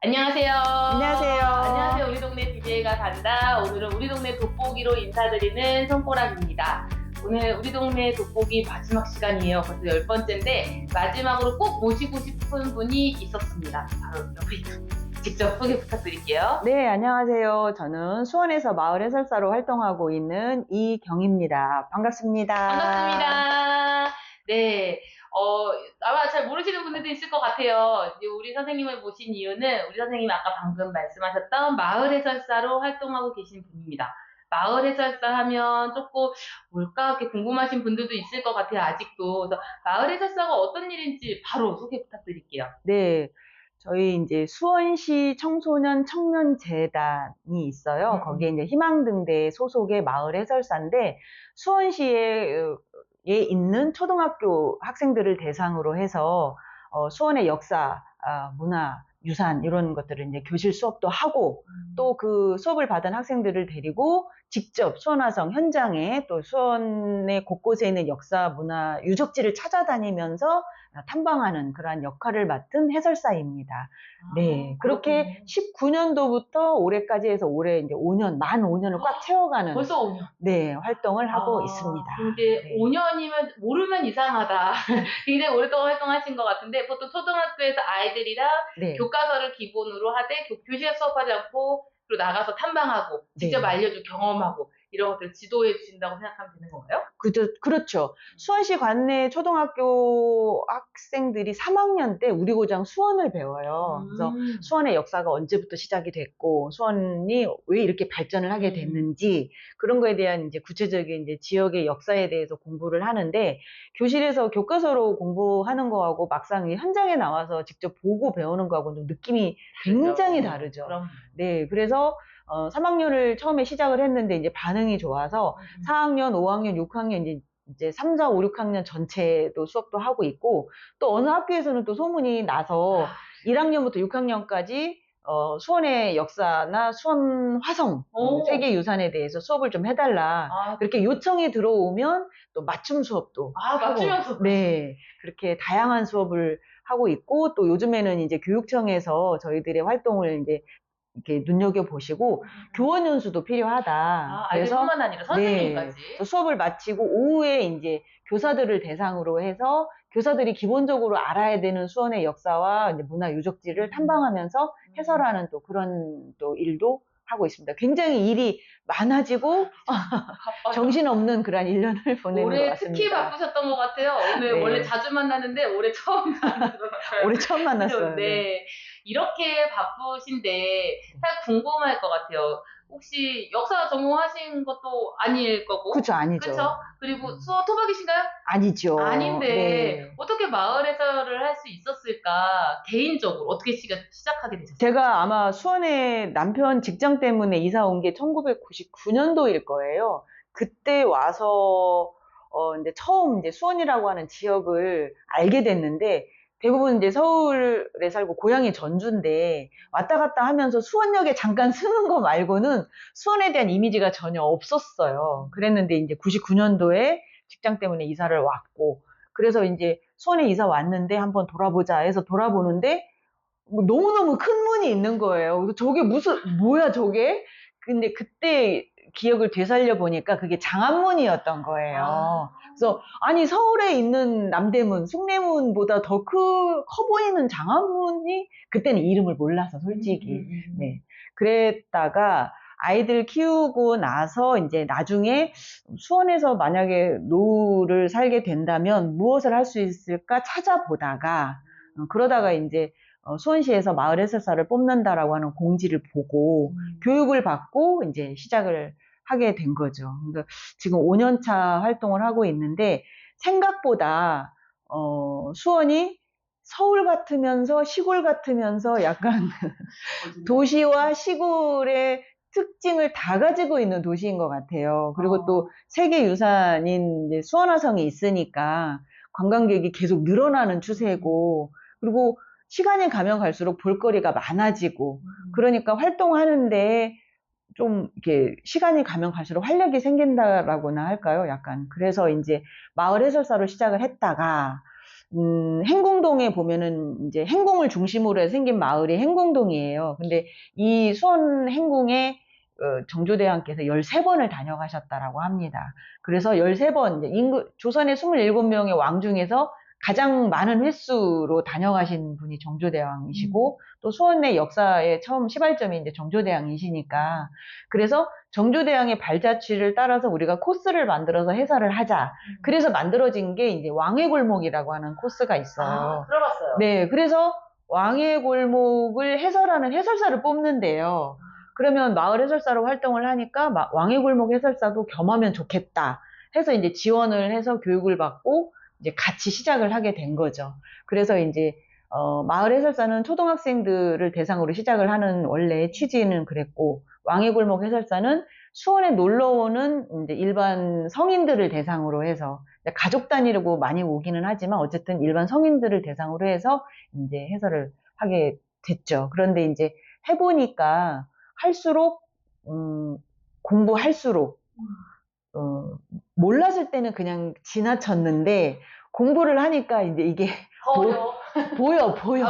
안녕하세요. 안녕하세요. 안녕하세요. 우리 동네 DJ가 간다. 오늘은 우리 동네 돋보기로 인사드리는 손꼬락입니다. 오늘 우리 동네 돋보기 마지막 시간이에요. 벌써 10번째인데 마지막으로 꼭 모시고 싶은 분이 있었습니다. 바로 여기 직접 소개 부탁드릴게요. 네, 안녕하세요. 저는 수원에서 마을 해설사로 활동하고 있는 이경입니다. 반갑습니다. 반갑습니다. 네. 아마 잘 모르시는 분들도 있을 것 같아요. 이제 우리 선생님을 모신 이유는 우리 선생님이 아까 방금 말씀하셨던 마을 해설사로 활동하고 계신 분입니다. 마을 해설사 하면 조금 뭘까 이렇게 궁금하신 분들도 있을 것 같아요. 아직도. 그래서 마을 해설사가 어떤 일인지 바로 소개 부탁드릴게요. 네, 저희 이제 수원시 청소년 청년재단이 있어요. 거기에 이제 희망등대 소속의 마을 해설사인데 수원시에 있는 초등학교 학생들을 대상으로 해서 수원의 역사, 문화, 유산 이런 것들을 이제 교실 수업도 하고 또 그 수업을 받은 학생들을 데리고 직접 수원화성 현장에 또 수원의 곳곳에 있는 역사, 문화, 유적지를 찾아다니면서 탐방하는 그러한 역할을 맡은 해설사입니다. 네, 그렇게 19년도부터 올해까지 해서 올해 이제 5년, 만 5년을 꽉 채워가는 벌써 5년. 네, 활동을 하고 있습니다. 이제 네. 5년이면 모르면 이상하다. 굉장히 오랫동안 활동하신 것 같은데 보통 초등학교에서 아이들이랑 네. 교과서를 기본으로 하되 교실에 수업하지 않고 그리고 나가서 탐방하고 직접 네. 알려주고 경험하고 이런 것들을 지도해 주신다고 생각하면 되는 건가요? 그렇죠. 수원시 관내 초등학교 학생들이 3학년 때 우리 고장 수원을 배워요. 그래서 수원의 역사가 언제부터 시작이 됐고, 수원이 왜 이렇게 발전을 하게 됐는지, 그런 거에 대한 이제 구체적인 이제 지역의 역사에 대해서 공부를 하는데, 교실에서 교과서로 공부하는 거하고 막상 이 현장에 나와서 직접 보고 배우는 거하고는 느낌이 굉장히 다르죠. 그럼. 네, 그래서 3학년을 처음에 시작을 했는데 이제 반응이 좋아서 4학년, 5학년, 6학년 이제 3, 4, 5, 6학년 전체도 수업도 하고 있고 또 어느 학교에서는 또 소문이 나서 1학년부터 6학년까지 수원의 역사나 수원 화성 세계유산에 대해서 수업을 좀 해달라. 그렇게 요청이 들어오면 또 맞춤 수업도 맞춤형 수업. 네, 그렇게 다양한 수업을 하고 있고 또 요즘에는 이제 교육청에서 저희들의 활동을 이제 이렇게 눈여겨보시고 교원 연수도 필요하다. 아이들뿐만 아니라 선생님까지. 네, 수업을 마치고 오후에 이제 교사들을 대상으로 해서 교사들이 기본적으로 알아야 되는 수원의 역사와 이제 문화 유적지를 탐방하면서 해설하는 또 그런 또 일도 하고 있습니다. 굉장히 일이 많아지고 정신없는 그런 1년을 보내는 것 올해 같습니다. 특히 바쁘셨던 것 같아요. 오늘 네. 원래 자주 만나는데 올해 처음 만났어요. 올해 처음 만났어요. 네. 이렇게 바쁘신데 사실 궁금할 것 같아요. 혹시 역사 전공하신 것도 아닐 거고. 그쵸, 아니죠. 그쵸? 그리고 수어 토박이신가요? 아니죠. 아닌데 네. 어떻게 마을 해설을 할 수 있었을까? 개인적으로 어떻게 시작하게 되셨어요? 제가 아마 수원에 남편 직장 때문에 이사 온 게 1999년도일 거예요. 그때 와서 이제 처음 이제 수원이라고 하는 지역을 알게 됐는데 대부분 이제 서울에 살고 고향이 전주인데 왔다 갔다 하면서 수원역에 잠깐 쓰는 거 말고는 수원에 대한 이미지가 전혀 없었어요. 그랬는데 이제 99년도에 직장 때문에 이사를 왔고 그래서 이제 수원에 이사 왔는데 한번 돌아보자 해서 돌아보는데 너무너무 큰 문이 있는 거예요. 그래서 저게 뭐야 저게? 근데 그때 기억을 되살려 보니까 그게 장안문이었던 거예요. 그래서 아니 서울에 있는 남대문, 숭례문보다 더 커 보이는 장안문이 그때는 이름을 몰라서 솔직히. 네. 그랬다가 아이들 키우고 나서 이제 나중에 수원에서 만약에 노후를 살게 된다면 무엇을 할 수 있을까 찾아보다가 그러다가 이제 수원시에서 마을 해설사를 뽑는다라고 하는 공지를 보고 교육을 받고 이제 시작을 하게 된 거죠. 그러니까 지금 5년차 활동을 하고 있는데 생각보다 수원이 서울 같으면서 시골 같으면서 약간 도시와 시골의 특징을 다 가지고 있는 도시인 것 같아요. 그리고 또 세계유산인 이제 수원화성이 있으니까 관광객이 계속 늘어나는 추세고 그리고 시간이 가면 갈수록 볼거리가 많아지고 그러니까 활동하는데 좀 이렇게 시간이 가면 갈수록 활력이 생긴다라고나 할까요? 약간 그래서 이제 마을 해설사로 시작을 했다가 행궁동에 보면은 이제 행궁을 중심으로 해서 생긴 마을이 행궁동이에요. 근데 이 수원 행궁에 정조대왕께서 13번을 다녀가셨다라고 합니다. 그래서 13번, 조선의 27명의 왕 중에서 가장 많은 횟수로 다녀가신 분이 정조대왕이시고, 또 수원의 역사의 처음 시발점이 이제 정조대왕이시니까, 그래서 정조대왕의 발자취를 따라서 우리가 코스를 만들어서 해설을 하자. 그래서 만들어진 게 이제 왕의 골목이라고 하는 코스가 있어요. 들어봤어요. 네, 그래서 왕의 골목을 해설하는 해설사를 뽑는데요. 그러면 마을 해설사로 활동을 하니까 왕의 골목 해설사도 겸하면 좋겠다 해서 이제 지원을 해서 교육을 받고 이제 같이 시작을 하게 된 거죠. 그래서 이제 마을 해설사는 초등학생들을 대상으로 시작을 하는 원래 취지는 그랬고, 왕의 골목 해설사는 수원에 놀러 오는 이제 일반 성인들을 대상으로 해서, 가족 단위로 많이 오기는 하지만 어쨌든 일반 성인들을 대상으로 해서 이제 해설을 하게 됐죠. 그런데 이제 해보니까 할수록 공부할수록 몰랐을 때는 그냥 지나쳤는데 공부를 하니까 이제 이게 보여. 보여요.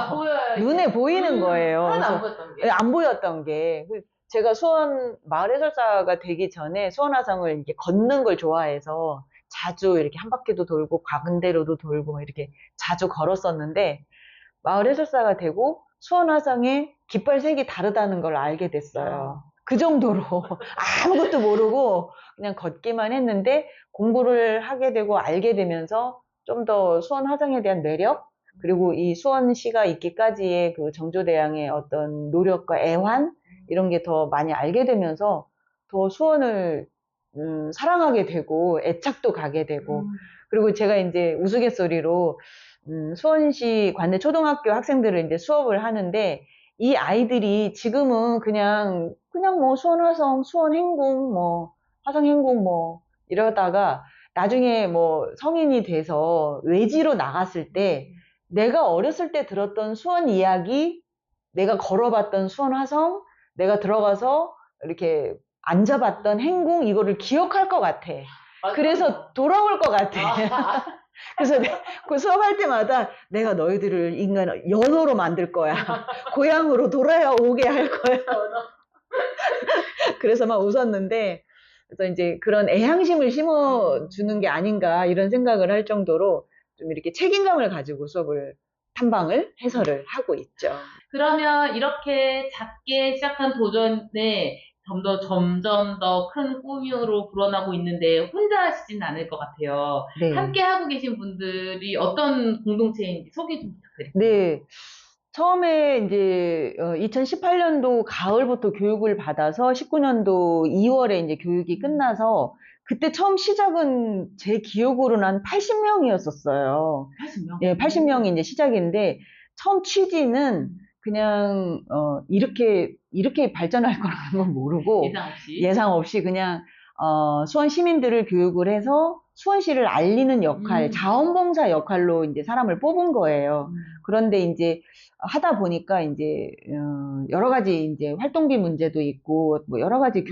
눈에 보이는 거예요. 하나도 안 그래서 보였던 게. 안 보였던 게, 제가 수원 마을 해설사가 되기 전에 수원화성을 이렇게 걷는 걸 좋아해서 자주 이렇게 한 바퀴도 돌고 가운데로도 돌고 이렇게 자주 걸었었는데, 마을 해설사가 되고 수원화성의 깃발색이 다르다는 걸 알게 됐어요. 그 정도로 아무것도 모르고 그냥 걷기만 했는데, 공부를 하게 되고 알게 되면서 좀 더 수원화성에 대한 매력, 그리고 이 수원시가 있기까지의 그 정조대왕의 어떤 노력과 애환, 이런 게 더 많이 알게 되면서 더 수원을 사랑하게 되고 애착도 가게 되고, 그리고 제가 이제 우스갯소리로 수원시 관내 초등학교 학생들을 이제 수업을 하는데, 이 아이들이 지금은 그냥 뭐 수원화성, 수원행궁, 뭐 화성행궁 뭐 이러다가 나중에 뭐 성인이 돼서 외지로 나갔을 때 내가 어렸을 때 들었던 수원 이야기, 내가 걸어봤던 수원화성, 내가 들어가서 이렇게 앉아봤던 행궁, 이거를 기억할 것 같아. 맞아요. 그래서 돌아올 것 같아. 그래서 그 수업할 때마다 내가 너희들을 인간 연어로 만들 거야. 고향으로 돌아오게 할 거야. 그래서 막 웃었는데, 그래서 이제 그런 애향심을 심어주는 게 아닌가 이런 생각을 할 정도로 좀 이렇게 책임감을 가지고 수업을 탐방을 해설을 하고 있죠. 그러면 이렇게 작게 시작한 도전에 점점 더 큰 꿈으로 불어나고 있는데 혼자 하시진 않을 것 같아요. 네. 함께 하고 계신 분들이 어떤 공동체인지 소개 좀 부탁드릴게요. 네. 처음에 이제 2018년도 가을부터 교육을 받아서 19년도 2월에 이제 교육이 끝나서, 그때 처음 시작은 제 기억으로는 한 80명이었었어요. 80명? 예, 80명이 이제 시작인데, 처음 취지는 그냥 이렇게 발전할 거라는 건 모르고 예상 없이 그냥 수원 시민들을 교육을 해서 수원시를 알리는 역할, 자원봉사 역할로 이제 사람을 뽑은 거예요. 그런데 이제 하다 보니까 이제 여러 가지 이제 활동비 문제도 있고 뭐 여러 가지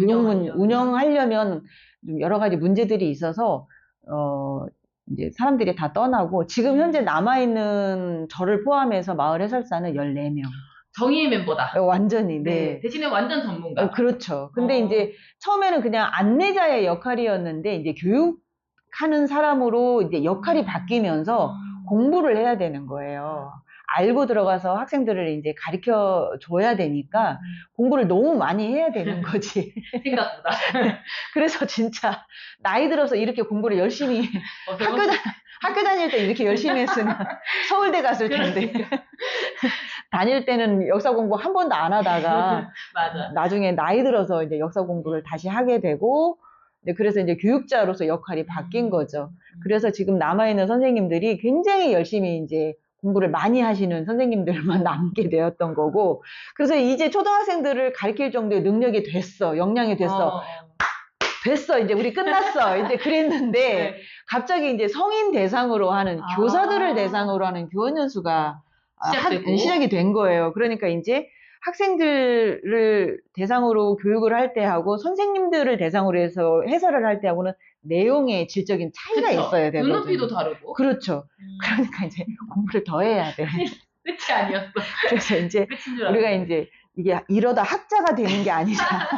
운영하려면 좀 여러 가지 문제들이 있어서 이제 사람들이 다 떠나고, 지금 현재 남아있는 저를 포함해서 마을 해설사는 14명. 정의의 멤버다. 완전히, 네. 대신에 완전 전문가. 그렇죠. 근데 이제 처음에는 그냥 안내자의 역할이었는데, 이제 교육하는 사람으로 이제 역할이 바뀌면서 공부를 해야 되는 거예요. 알고 들어가서 학생들을 이제 가르쳐 줘야 되니까 공부를 너무 많이 해야 되는 거지. 생각보다. 그래서 진짜 나이 들어서 이렇게 공부를 열심히 학교 다닐 때 이렇게 열심히 했으면 서울대 갔을 텐데. 다닐 때는 역사 공부 한 번도 안 하다가 맞아. 나중에 나이 들어서 이제 역사 공부를 다시 하게 되고, 그래서 이제 교육자로서 역할이 바뀐 거죠. 그래서 지금 남아있는 선생님들이 굉장히 열심히 이제 공부를 많이 하시는 선생님들만 남게 되었던 거고, 그래서 이제 초등학생들을 가르칠 정도의 능력이 됐어. 역량이 됐어. 됐어. 이제 우리 끝났어. 이제 그랬는데, 네. 갑자기 이제 성인 대상으로 하는, 교사들을 대상으로 하는 교원 연수가 시작이 된 거예요. 그러니까 이제 학생들을 대상으로 교육을 할 때하고 선생님들을 대상으로 해서 해설을 할 때하고는 내용의 질적인 차이가 그쵸. 있어야 되거든요. 눈높이도 다르고. 그렇죠. 그러니까 이제 공부를 더 해야 돼. 끝이 아니었어. 그래서 이제 끝인 줄 우리가 알았는데. 이제 이게 이러다 학자가 되는 게 아니잖아.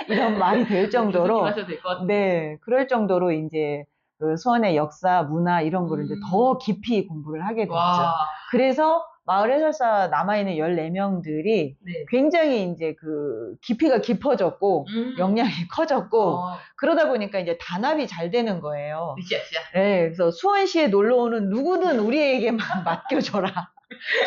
이런 말이 될 정도로. 교수님 하셔도 될 것 같아요. 네, 그럴 정도로 이제 그 수원의 역사, 문화 이런 거를 이제 더 깊이 공부를 하게 됐죠. 와. 그래서 마을 해설사 남아있는 14명들이 네. 굉장히 이제 그 깊이가 깊어졌고 역량이 커졌고 그러다 보니까 이제 단합이 잘 되는 거예요. 으쌰으쌰. 네, 그래서 수원시에 놀러 오는 누구든 우리에게만 맡겨줘라.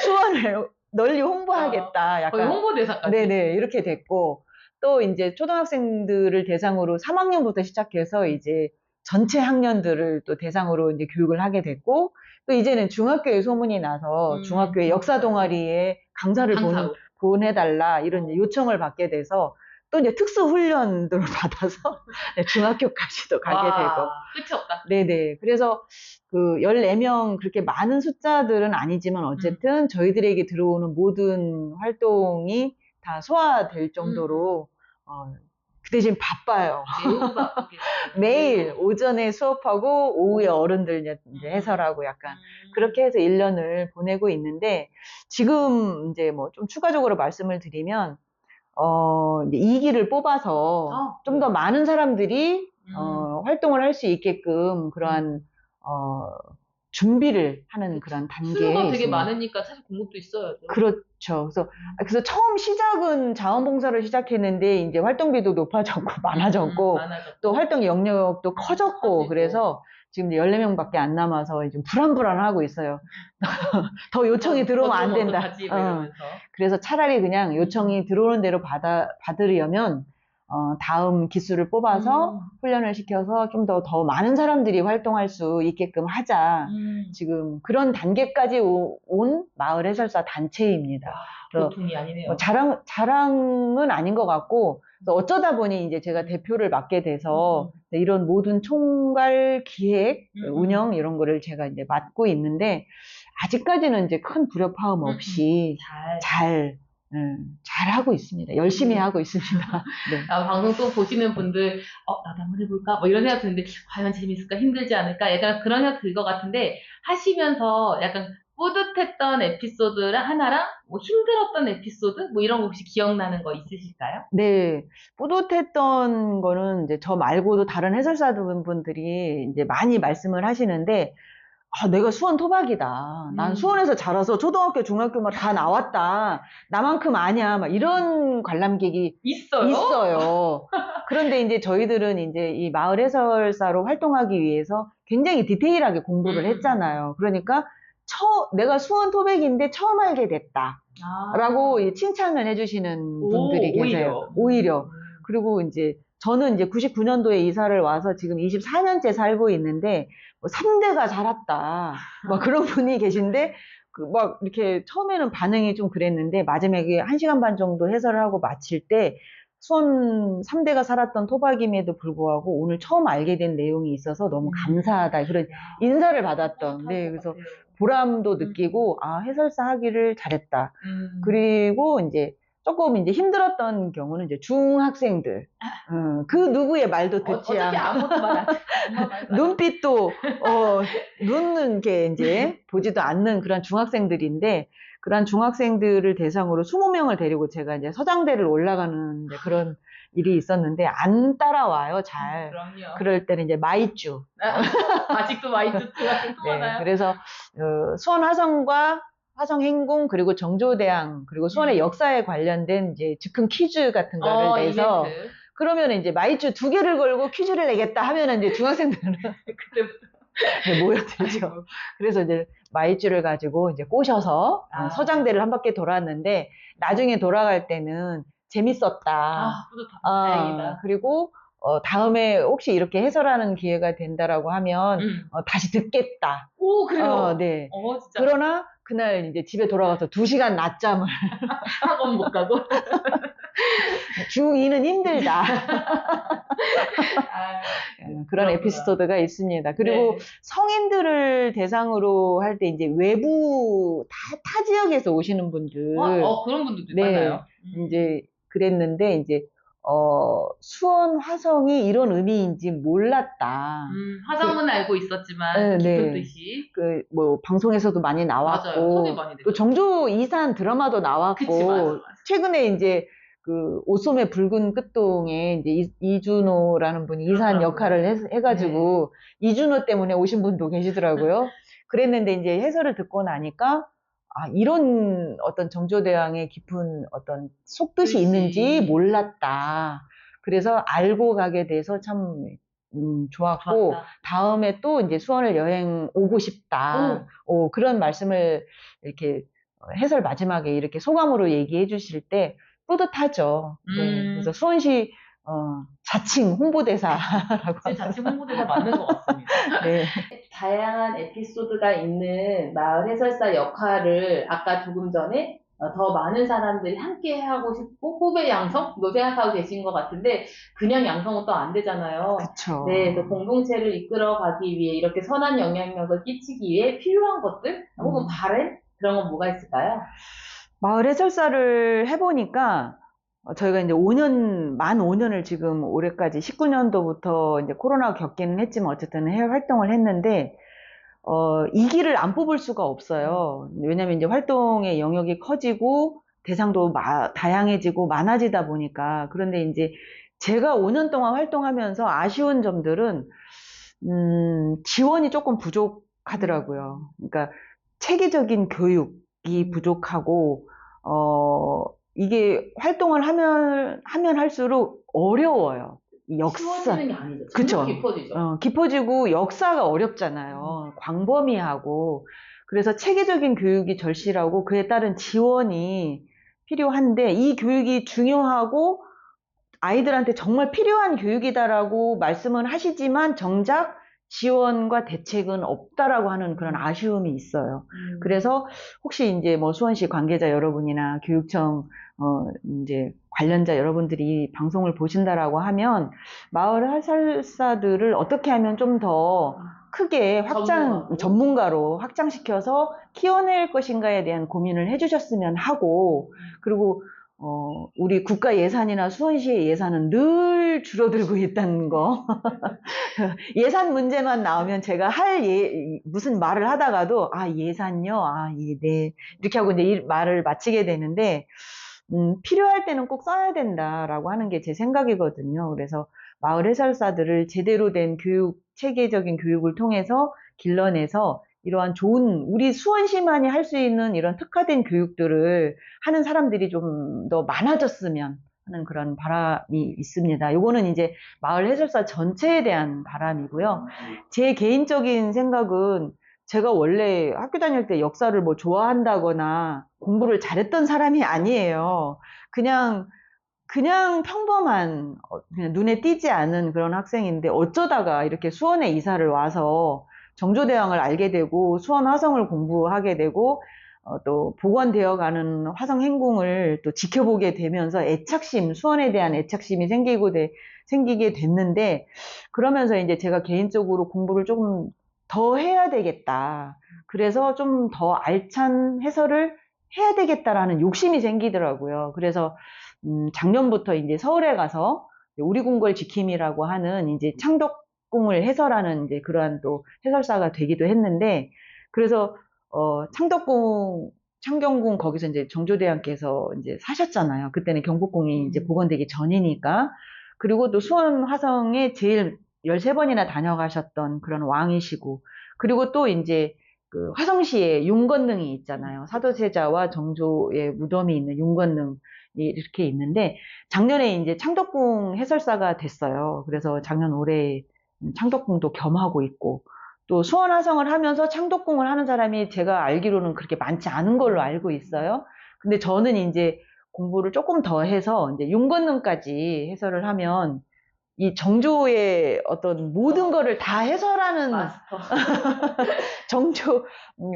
수원을 널리 홍보하겠다. 거의 약간 홍보대사까지. 네네 이렇게 됐고 또 이제 초등학생들을 대상으로 3학년부터 시작해서 이제 전체 학년들을 또 대상으로 이제 교육을 하게 됐고 또 이제는 중학교에 소문이 나서 중학교에 역사 동아리에 강사를 강사로. 보내달라 이런 이제 요청을 받게 돼서 또 이제 특수 훈련들을 받아서 중학교까지도 가게 되고 끝이 없다. 네네. 그래서 그 14명 그렇게 많은 숫자들은 아니지만 어쨌든 저희들에게 들어오는 모든 활동이 다 소화될 정도로 그 대신 바빠요. 매우 바쁘겠어요. 매일 오전에 수업하고 오후에 어른들 이제 해설하고 약간 그렇게 해서 1년을 보내고 있는데 지금 이제 뭐 좀 추가적으로 말씀을 드리면 이제 2기를 뽑아서 좀 더 많은 사람들이 활동을 할 수 있게끔 그러한 준비를 하는 그런 단계에 수요가 되게 있습니다. 많으니까 사실 공급도 있어야죠. 그렇죠. 그래서 처음 시작은 자원봉사를 시작했는데 이제 활동비도 높아졌고 많아졌고 또 활동 영역도 커졌고 그래서 지금 14명밖에 안 남아서 지금 불안불안하고 있어요. 더 요청이 들어오면 안 된다. 그래서 차라리 그냥 요청이 들어오는 대로 받으려면 다음 기수를 뽑아서 훈련을 시켜서 좀 더 많은 사람들이 활동할 수 있게끔 하자. 지금 그런 단계까지 온 마을 해설사 단체입니다. 보통이 아니네요. 자랑은 아닌 것 같고, 어쩌다 보니 이제 제가 대표를 맡게 돼서 이런 모든 총괄 기획, 운영 이런 거를 제가 이제 맡고 있는데, 아직까지는 이제 큰 불협화음 없이 잘 하고 있습니다. 열심히 하고 있습니다. 네. 방송 또 보시는 분들, 나도 한번 해볼까? 뭐 이런 생각 드는데, 과연 재밌을까? 힘들지 않을까? 약간 그런 생각 들 것 같은데, 하시면서 약간 뿌듯했던 에피소드 하나랑, 뭐 힘들었던 에피소드? 뭐 이런 거 혹시 기억나는 거 있으실까요? 네. 뿌듯했던 거는 이제 저 말고도 다른 해설사분들이 이제 많이 말씀을 하시는데, 내가 수원 토박이다. 난 수원에서 자라서 초등학교, 중학교 막 다 나왔다. 나만큼 아냐. 막 이런 관람객이 있어요. 그런데 이제 저희들은 이제 이 마을 해설사로 활동하기 위해서 굉장히 디테일하게 공부를 했잖아요. 그러니까 내가 수원 토백인데 처음 알게 됐다. 라고 칭찬을 해주시는 분들이 계세요. 오히려. 그리고 이제 저는 이제 99년도에 이사를 와서 지금 24년째 살고 있는데 3대가 살았다. 막 그런 분이 계신데 막 이렇게 처음에는 반응이 좀 그랬는데 마지막에 1시간 반 정도 해설을 하고 마칠 때 수원 3대가 살았던 토박임에도 불구하고 오늘 처음 알게 된 내용이 있어서 너무 감사하다. 그런 인사를 받았던. 네, 그래서 보람도 느끼고 해설사 하기를 잘했다. 그리고 이제 조금 이제 힘들었던 경우는 이제 중학생들. 그 누구의 말도 듣지 않고. 아무것도 말 눈빛도, 눈은 이렇게 이제 보지도 않는 그런 중학생들인데, 그런 중학생들을 대상으로 20명을 데리고 제가 이제 서장대를 올라가는 그런 일이 있었는데, 안 따라와요, 잘. 그럼요. 그럴 때는 이제 마이쮸. 아직도 마이쮸가 통하나요? 네, 그래서, 수원 화성과 화성행궁 그리고 정조대왕 그리고 수원의 역사에 관련된 이제 즉흥 퀴즈 같은 거를 내서 이벤트. 그러면 이제 마이쮸 2개를 걸고 퀴즈를 내겠다 하면은 이제 중학생들은 그때부터 모여들죠. 그래서 이제 마이쮸를 가지고 이제 꼬셔서 서장대를 한 바퀴 돌았는데 나중에 돌아갈 때는 재밌었다. 뿌듯하다. 다행이다. 그리고 다음에 혹시 이렇게 해설하는 기회가 된다라고 하면 다시 듣겠다. 오, 그래요? 네. 진짜. 그러나 그날 이제 집에 돌아가서 2시간 낮잠을 학원 못 가고 중2는 힘들다. 아, 그런 그렇구나. 에피소드가 있습니다. 그리고 네. 성인들을 대상으로 할 때 이제 외부 타 지역에서 오시는 분들, 그런 분들도 네, 많아요. 이제 그랬는데 이제 수원 화성이 이런 의미인지 몰랐다. 화성은 알고 있었지만 네, 깊은 네. 뜻이 뭐 방송에서도 많이 맞아요. 소개 나왔고 많이 또 되죠. 정조 이산 드라마도 그치, 맞아, 나왔고 맞아. 최근에 이제 그 오소매 붉은 끝동에 이제 이준호라는 분이 이산 그러더라고요. 역할을 해가지고 이준호 때문에 오신 분도 계시더라고요. 그랬는데 이제 해설을 듣고 나니까 아, 이런 어떤 정조대왕의 깊은 어떤 속뜻이 있는지 뜻이 몰랐다. 그래서 알고 가게 돼서 참 좋았고 좋았다. 다음에 또 이제 수원을 여행 오고 싶다. 그런 말씀을 이렇게 해설 마지막에 이렇게 소감으로 얘기해 주실 때 뿌듯하죠. 네. 그래서 수원시 자칭 홍보대사라고 진짜 자칭 홍보대사 맞는 것 같습니다. 네. 다양한 에피소드가 있는 마을 해설사 역할을 아까 조금 전에 더 많은 사람들이 함께 하고 싶고 후배 양성도 생각하고 계신 것 같은데 그냥 양성은 또 안 되잖아요. 그쵸. 네, 그래서 공동체를 이끌어가기 위해 이렇게 선한 영향력을 끼치기 위해 필요한 것들 혹은 바램 그런 건 뭐가 있을까요? 마을 해설사를 해보니까 저희가 이제 만 5년을 지금 올해까지 19년도부터 이제 코로나 겪기는 했지만 어쨌든 해외 활동을 했는데 이 길을 안 뽑을 수가 없어요. 왜냐면 이제 활동의 영역이 커지고 대상도 다양해지고 많아지다 보니까 그런데 이제 제가 5년 동안 활동하면서 아쉬운 점들은 지원이 조금 부족하더라고요. 그러니까 체계적인 교육이 부족하고 이게 활동을 하면 할수록 어려워요. 이 쉬워지는 게 아니죠. 점점 그쵸. 깊어지죠. 깊어지고 역사가 어렵잖아요. 광범위하고. 그래서 체계적인 교육이 절실하고 그에 따른 지원이 필요한데 이 교육이 중요하고 아이들한테 정말 필요한 교육이다라고 말씀은 하시지만 정작 지원과 대책은 없다라고 하는 그런 아쉬움이 있어요. 그래서 혹시 이제 뭐 수원시 관계자 여러분이나 교육청 이제 관련자 여러분들이 방송을 보신다라고 하면 마을 해설사들을 어떻게 하면 좀 더 크게 전문가로 확장시켜서 키워낼 것인가에 대한 고민을 해주셨으면 하고 그리고 우리 국가 예산이나 수원시의 예산은 늘 줄어들고 있다는 거. 예산 문제만 나오면 제가 무슨 말을 하다가도, 예산요? 네. 이렇게 하고 이제 이 말을 마치게 되는데, 필요할 때는 꼭 써야 된다라고 하는 게 제 생각이거든요. 그래서 마을 해설사들을 제대로 된 체계적인 교육을 통해서 길러내서 이러한 좋은, 우리 수원시만이 할 수 있는 이런 특화된 교육들을 하는 사람들이 좀 더 많아졌으면 하는 그런 바람이 있습니다. 요거는 이제 마을 해설사 전체에 대한 바람이고요. 제 개인적인 생각은 제가 원래 학교 다닐 때 역사를 뭐 좋아한다거나 공부를 잘했던 사람이 아니에요. 그냥 평범한, 그냥 눈에 띄지 않은 그런 학생인데 어쩌다가 이렇게 수원에 이사를 와서 정조대왕을 알게 되고 수원 화성을 공부하게 되고 또 복원되어 가는 화성 행궁을 또 지켜보게 되면서 수원에 대한 애착심이 생기게 됐는데 그러면서 이제 제가 개인적으로 공부를 조금 더 해야 되겠다. 그래서 좀 더 알찬 해설을 해야 되겠다라는 욕심이 생기더라고요. 그래서 작년부터 이제 서울에 가서 우리궁궐 지킴이라고 하는 이제 창덕궁을 해설하는 이제 그러한 또 해설사가 되기도 했는데, 그래서, 창경궁 거기서 이제 정조대왕께서 이제 사셨잖아요. 그때는 경복궁이 이제 복원되기 전이니까. 그리고 또 수원 화성에 제일 13번이나 다녀가셨던 그런 왕이시고, 그리고 또 이제 그 화성시에 윤건능이 있잖아요. 사도세자와 정조의 무덤이 있는 윤건능. 이렇게 있는데 작년에 이제 창덕궁 해설사가 됐어요. 그래서 작년 올해 창덕궁도 겸하고 있고 또 수원화성을 하면서 창덕궁을 하는 사람이 제가 알기로는 그렇게 많지 않은 걸로 알고 있어요. 근데 저는 이제 공부를 조금 더 해서 이제 윤건능까지 해설을 하면 이 정조의 어떤 모든 거를 다 해설하는 마스터. 정조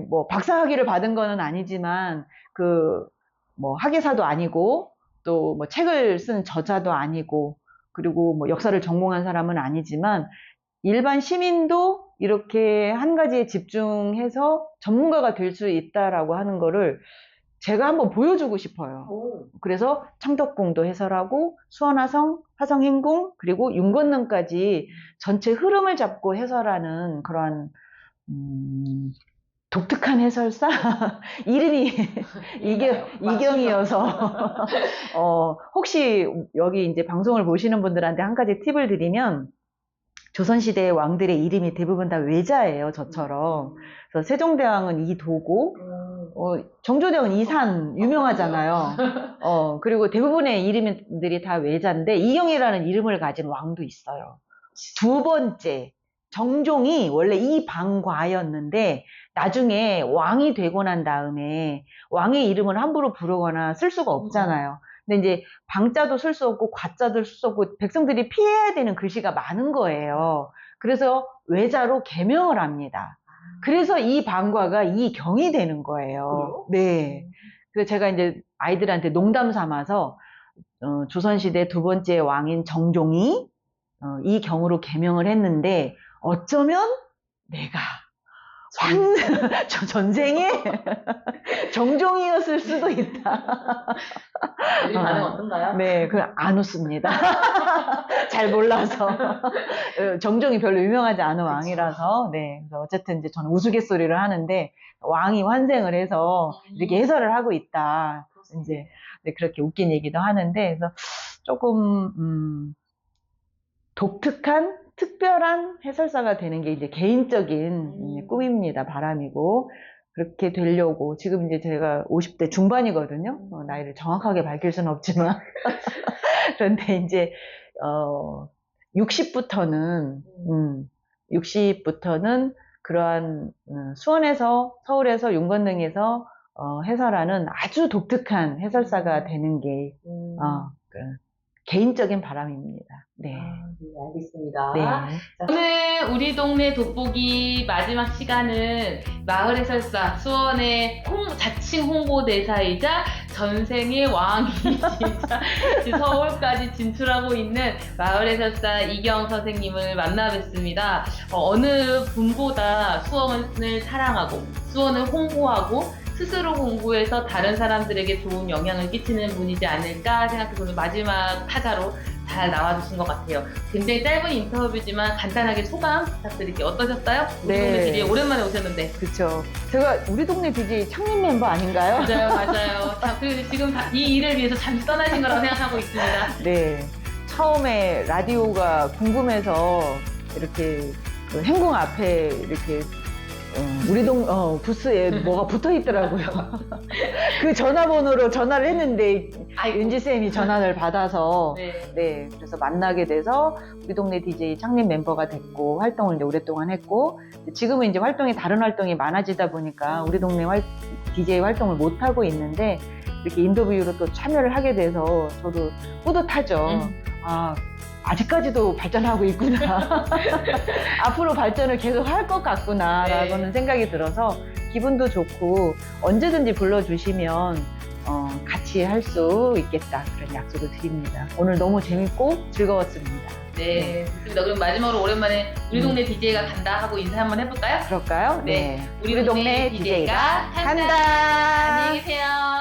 뭐 박사학위를 받은 거는 아니지만 그 뭐 학예사도 아니고 또 뭐 책을 쓴 저자도 아니고 그리고 뭐 역사를 전공한 사람은 아니지만 일반 시민도 이렇게 한 가지에 집중해서 전문가가 될 수 있다라고 하는 거를 제가 한번 보여주고 싶어요. 오. 그래서 창덕궁도 해설하고 수원화성, 화성행궁, 그리고 윤건능까지 전체 흐름을 잡고 해설하는 그러한 독특한 해설사? 이름이 이경이어서 혹시 여기 이제 방송을 보시는 분들한테 한 가지 팁을 드리면 조선시대 왕들의 이름이 대부분 다 외자예요, 저처럼. 그래서 세종대왕은 이도고, 정조대왕은 이산, 유명하잖아요. 그리고 대부분의 이름들이 다 외자인데, 이경이라는 이름을 가진 왕도 있어요. 두 번째, 정종이 원래 이방과였는데, 나중에 왕이 되고 난 다음에 왕의 이름을 함부로 부르거나 쓸 수가 없잖아요. 근데 이제 방자도 쓸 수 없고 과자도 쓸 수 없고 백성들이 피해야 되는 글씨가 많은 거예요. 그래서 외자로 개명을 합니다. 그래서 이 방과가 이경이 되는 거예요. 네. 그래서 제가 이제 아이들한테 농담 삼아서 조선시대 두 번째 왕인 정종이 이경으로 개명을 했는데 어쩌면 내가 전생에 정종이었을 수도 있다. 우리 반응 어떤가요? 네, 그걸 안 웃습니다. 잘 몰라서. 정종이 별로 유명하지 않은 왕이라서, 네. 그래서 어쨌든 이제 저는 우스갯소리를 하는데, 왕이 환생을 해서 이렇게 해설을 하고 있다. 이제, 네, 그렇게 웃긴 얘기도 하는데, 그래서 조금, 독특한, 특별한 해설사가 되는 게 이제 개인적인 꿈입니다. 바람이고. 그렇게 되려고. 지금 이제 제가 50대 중반이거든요. 나이를 정확하게 밝힐 수는 없지만. 그런데 이제, 60부터는 그러한 수원에서, 서울에서, 윤건능에서 해설하는 아주 독특한 해설사가 되는 게, 개인적인 바람입니다. 네. 네, 알겠습니다. 네. 자, 오늘 우리 동네 돋보기 마지막 시간은 마을 해설사 수원의 자칭 홍보대사이자 전생의 왕이시자 서울까지 진출하고 있는 마을 해설사 이경 선생님을 만나 뵙습니다. 어느 분보다 수원을 사랑하고 수원을 홍보하고 스스로 공부해서 다른 사람들에게 좋은 영향을 끼치는 분이지 않을까 생각해서 오늘 마지막 타자로 잘 나와주신 것 같아요. 굉장히 짧은 인터뷰지만 간단하게 소감 부탁드릴게요. 어떠셨어요? 우리 네. 동네 DJ 오랜만에 오셨는데. 그렇죠. 제가 우리 동네 DJ 창립 멤버 아닌가요? 맞아요. 자, 그리고 지금 이 일을 위해서 잠시 떠나신 거라고 생각하고 있습니다. 네. 처음에 라디오가 궁금해서 이렇게 그 행궁 앞에 이렇게 우리 부스에 뭐가 붙어 있더라고요. 그 전화번호로 전화를 했는데 윤지쌤이 전화를 받아서 네, 그래서 만나게 돼서 우리 동네 DJ 창립 멤버가 됐고 활동을 이제 오랫동안 했고 지금은 이제 다른 활동이 많아지다 보니까 우리 동네 DJ 활동을 못 하고 있는데 이렇게 인터뷰로 또 참여를 하게 돼서 저도 뿌듯하죠. 아직까지도 발전하고 있구나. 앞으로 발전을 계속 할 것 같구나라고는 생각이 들어서 기분도 좋고 언제든지 불러주시면 같이 할 수 있겠다 그런 약속을 드립니다. 오늘 너무 재밌고 즐거웠습니다. 네, 좋습니다. 그럼 마지막으로 오랜만에 우리 동네 DJ가 간다 하고 인사 한번 해볼까요? 그럴까요? 네. 우리 동네 DJ가 간다. 간다. 안녕히 계세요.